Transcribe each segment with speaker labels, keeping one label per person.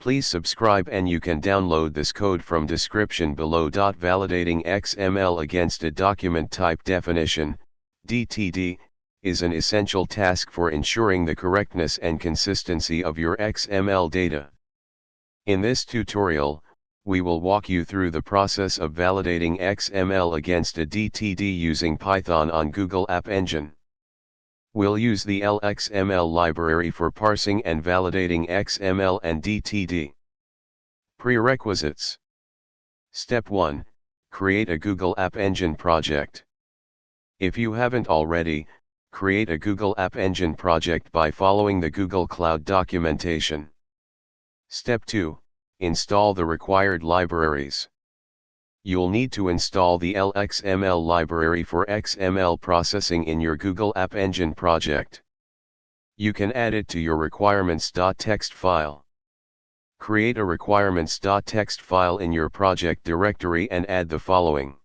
Speaker 1: Please subscribe and you can download this code from description below. Validating XML against a document type definition, DTD, is an essential task for ensuring the correctness and consistency of your XML data. In this tutorial, we will walk you through the process of validating XML against a DTD using Python on Google App Engine. We'll use the lxml library for parsing and validating XML and DTD. Prerequisites. Step 1. Create a Google App Engine project. If you haven't already, create a Google App Engine project by following the Google Cloud documentation. Step 2. Install the required libraries. You'll need to install the lxml library for XML processing in your Google App Engine project. You can add it to your requirements.txt file. Create a requirements.txt file in your project directory and add the following.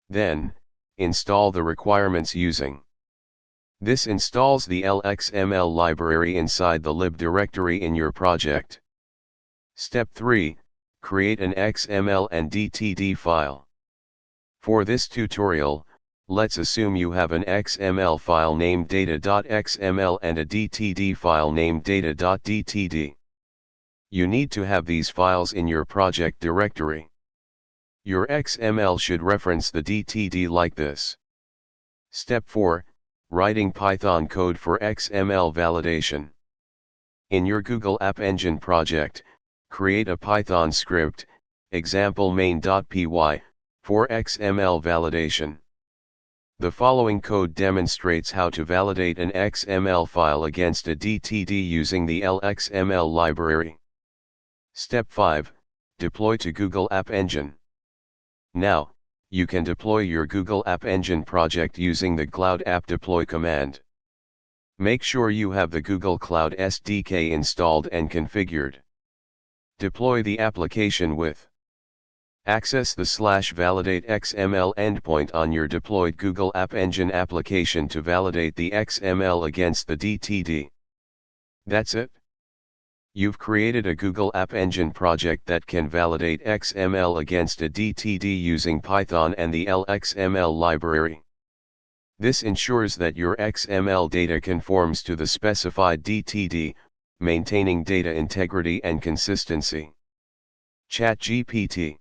Speaker 1: Then, install the requirements using. This installs the lxml library inside the lib directory in your project. Step 3. Create an XML and DTD file. For this tutorial, let's assume you have an XML file named data.xml and a DTD file named data.dtd. You need to have these files in your project directory. Your XML should reference the DTD like this. Step 4. Writing Python code for XML validation. In your Google App Engine project, create a Python script, example main.py, for XML validation. The following code demonstrates how to validate an XML file against a DTD using the lxml library. Step 5. Deploy to Google App Engine. Now, you can deploy your Google App Engine project using the Cloud App Deploy command. Make sure you have the Google Cloud SDK installed and configured. Deploy the application with. Access the /validate XML endpoint on your deployed Google App Engine application to validate the XML against the DTD. That's it. You've created a Google App Engine project that can validate XML against a DTD using Python and the lxml library. This ensures that your XML data conforms to the specified DTD, maintaining data integrity and consistency. ChatGPT.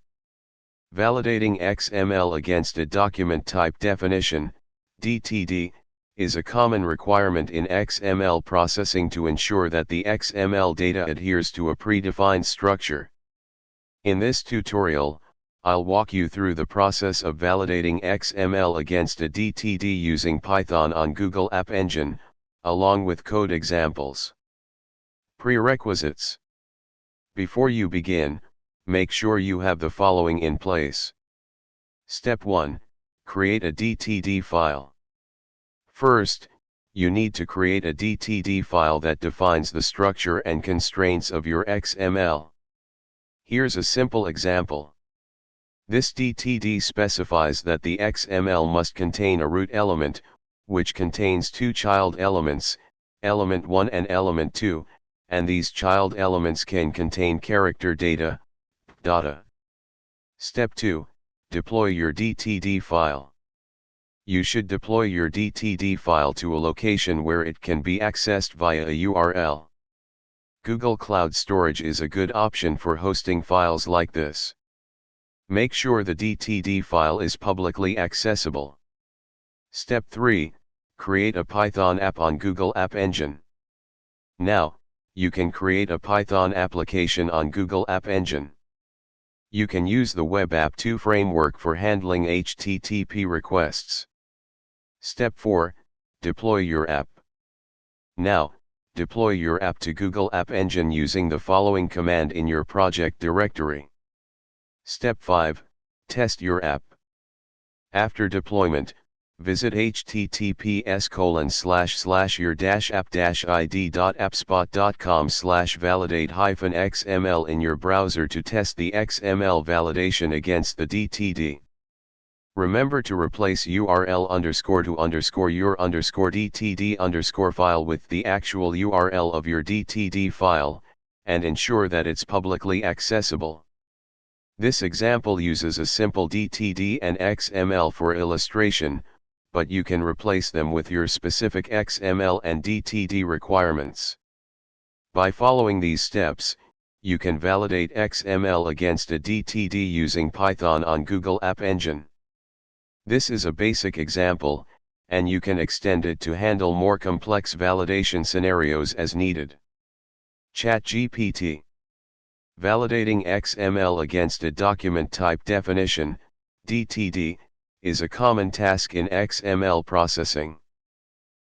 Speaker 1: Validating XML against a document type definition, DTD, is a common requirement in XML processing to ensure that the XML data adheres to a predefined structure. In this tutorial, I'll walk you through the process of validating XML against a DTD using Python on Google App Engine, along with code examples. Prerequisites. Before you begin, make sure you have the following in place. Step 1. Create a DTD file. First, you need to create a DTD file that defines the structure and constraints of your XML. Here's a simple example. This DTD specifies that the XML must contain a root element, which contains two child elements, element 1 and element 2, and these child elements can contain character data. Step 2. Deploy your DTD file. You should deploy your DTD file to a location where it can be accessed via a URL. Google Cloud Storage is a good option for hosting files like this. Make sure the DTD file is publicly accessible. Step 3. Create a Python app on Google App Engine. Now, you can create a Python application on Google App Engine. You can use the Web App 2 framework for handling HTTP requests. Step 4. Deploy your app. Now, deploy your app to Google App Engine using the following command in your project directory. Step 5. Test your app. After deployment, visit https://your-app-id.appspot.com/validate-xml in your browser to test the XML validation against the DTD. Remember to replace URL_to_your_DTD_ file with the actual URL of your DTD file, and ensure that it's publicly accessible. This example uses a simple DTD and XML for illustration, but you can replace them with your specific XML and DTD requirements. By following these steps, you can validate XML against a DTD using Python on Google App Engine. This is a basic example, and you can extend it to handle more complex validation scenarios as needed. ChatGPT. Validating XML against a document type definition, DTD, is a common task in XML processing.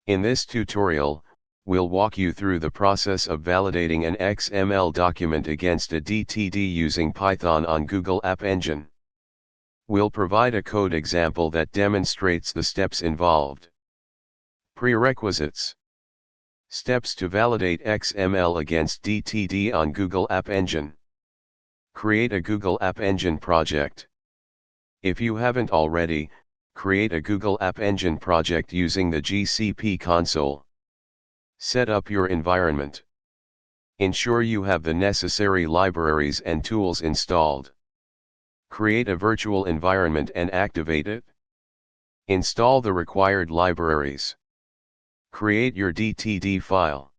Speaker 1: In this tutorial, we'll walk you through the process of validating an XML document against a DTD using Python on Google App Engine. We'll provide a code example that demonstrates the steps involved. Prerequisites. Steps to validate XML against DTD on Google App Engine. Create a Google App Engine project. If you haven't already, create a Google App Engine project using the GCP console. Set up your environment. Ensure you have the necessary libraries and tools installed. Create a virtual environment and activate it. Install the required libraries. Create your DTD file.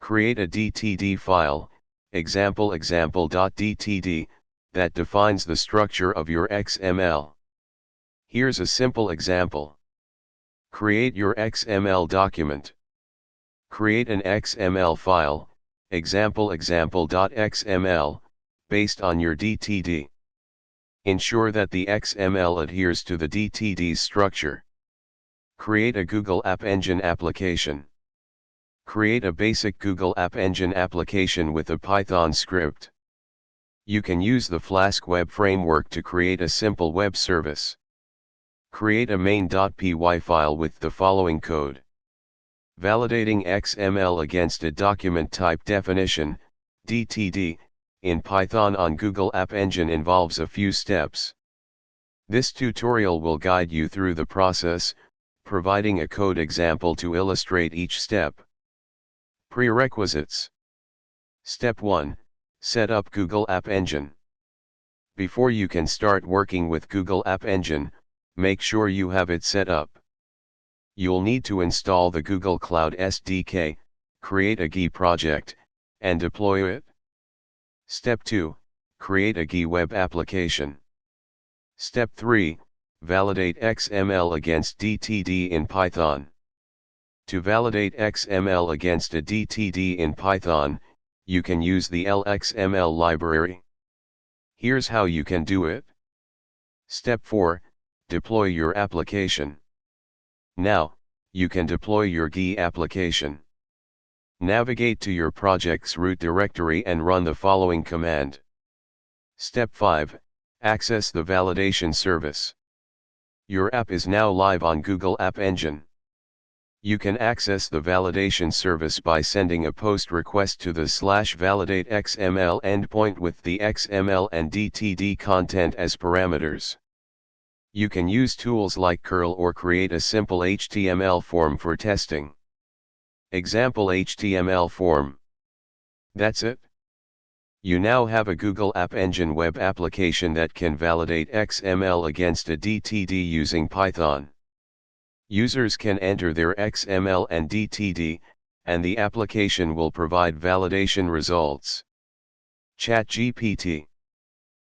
Speaker 1: Create a DTD file, example.dtd, that defines the structure of your XML. Here's a simple example. Create your XML document. Create an XML file, example.xml, based on your DTD. Ensure that the XML adheres to the DTD's structure. Create a Google App Engine application. Create a basic Google App Engine application with a Python script. You can use the Flask web framework to create a simple web service. Create a main.py file with the following code. Validating XML against a document type definition, DTD, in Python on Google App Engine involves a few steps. This tutorial will guide you through the process, providing a code example to illustrate each step. Prerequisites. Step 1. Set up Google App Engine. Before you can start working with Google App Engine, make sure you have it set up. You'll need to install the Google Cloud SDK, create a GUI project, and deploy it. Step 2. Create a GUI web application. Step 3. Validate XML against DTD in Python. To validate XML against a DTD in Python, you can use the lxml library. Here's how you can do it. Step 4. Deploy your application. Now, you can deploy your GUI application. Navigate to your project's root directory and run the following command. Step 5. Access the validation service. Your app is now live on Google App Engine. You can access the validation service by sending a post request to the /validateXML endpoint with the XML and DTD content as parameters. You can use tools like curl or create a simple HTML form for testing. Example HTML form. That's it. You now have a Google App Engine web application that can validate XML against a DTD using Python. Users can enter their XML and DTD, and the application will provide validation results. ChatGPT.